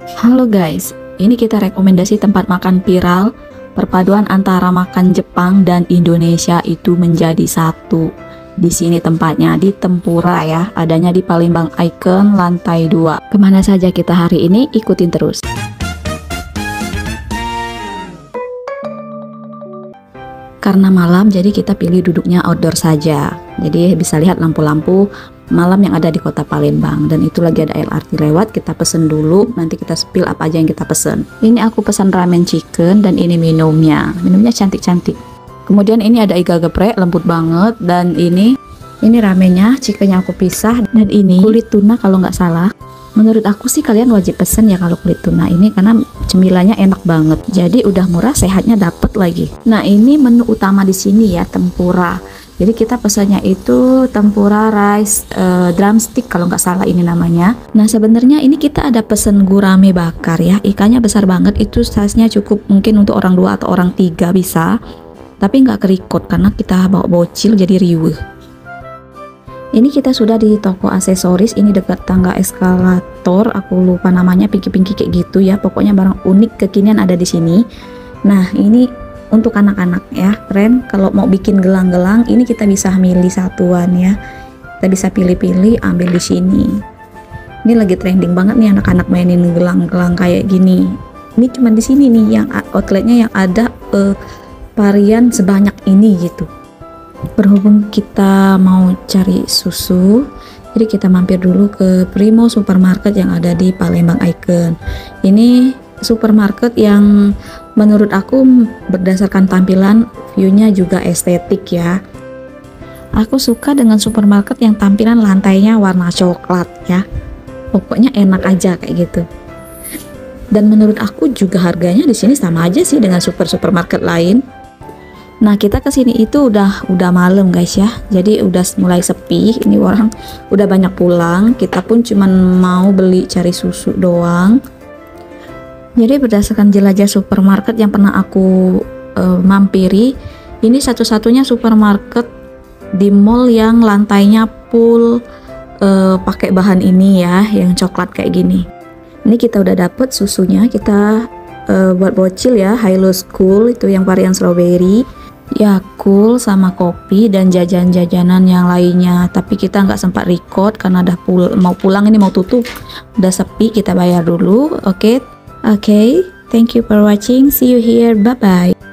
Halo guys, ini kita rekomendasi tempat makan viral. Perpaduan antara makan Jepang dan Indonesia itu menjadi satu. Di sini tempatnya di Tempura ya, adanya di Palembang Icon lantai 2. Kemana saja kita hari ini, ikutin terus. Karena malam, jadi kita pilih duduknya outdoor saja. Jadi bisa lihat lampu-lampu malam yang ada di kota Palembang. Dan itu lagi ada LRT lewat, kita pesen dulu, nanti kita spill apa aja yang kita pesen. Ini aku pesan ramen chicken dan ini minumnya. Minumnya cantik-cantik. Kemudian ini ada iga geprek, lembut banget. Dan ini ramennya, chickennya aku pisah. Dan ini kulit tuna kalau nggak salah. Menurut aku sih kalian wajib pesen ya kalau kulit tuna ini, karena cemilannya enak banget. Jadi udah murah, sehatnya dapet lagi. Nah ini menu utama di sini ya, tempura. Jadi kita pesannya itu tempura rice drumstick kalau nggak salah ini namanya. Nah sebenarnya ini kita ada pesen gurame bakar ya, ikannya besar banget, itu size-nya cukup mungkin untuk orang 2 atau orang 3 bisa. Tapi nggak kerikot karena kita bawa bocil jadi riweh. Ini kita sudah di toko aksesoris, ini dekat tangga eskalator, aku lupa namanya, pinky-pinky kayak gitu ya. Pokoknya barang unik kekinian ada di sini. Nah, ini untuk anak-anak ya, keren. Kalau mau bikin gelang-gelang, ini kita bisa milih satuan ya. Kita bisa pilih-pilih, ambil di sini. Ini lagi trending banget nih anak-anak mainin gelang-gelang kayak gini. Ini cuma di sini nih yang outletnya yang ada varian sebanyak ini gitu. Berhubung kita mau cari susu, jadi kita mampir dulu ke Primo Supermarket yang ada di Palembang Icon. Ini supermarket yang menurut aku berdasarkan tampilan, view-nya juga estetik ya. Aku suka dengan supermarket yang tampilan lantainya warna coklat ya. Pokoknya enak aja kayak gitu. Dan menurut aku juga harganya di sini sama aja sih dengan supermarket lain. Nah kita kesini itu udah malam guys ya, jadi udah mulai sepi. Ini orang udah banyak pulang, kita pun cuman mau beli cari susu doang. Jadi berdasarkan jelajah supermarket yang pernah aku mampiri, ini satu-satunya supermarket di mall yang lantainya full pakai bahan ini ya, yang coklat kayak gini. Ini kita udah dapet susunya, kita buat bocil ya, Hilo School itu yang varian strawberry. Yakult sama kopi dan jajan-jajanan yang lainnya, tapi kita nggak sempat record karena udah mau pulang, ini mau tutup, udah sepi. Kita bayar dulu. Oke, thank you for watching, see you here, bye bye.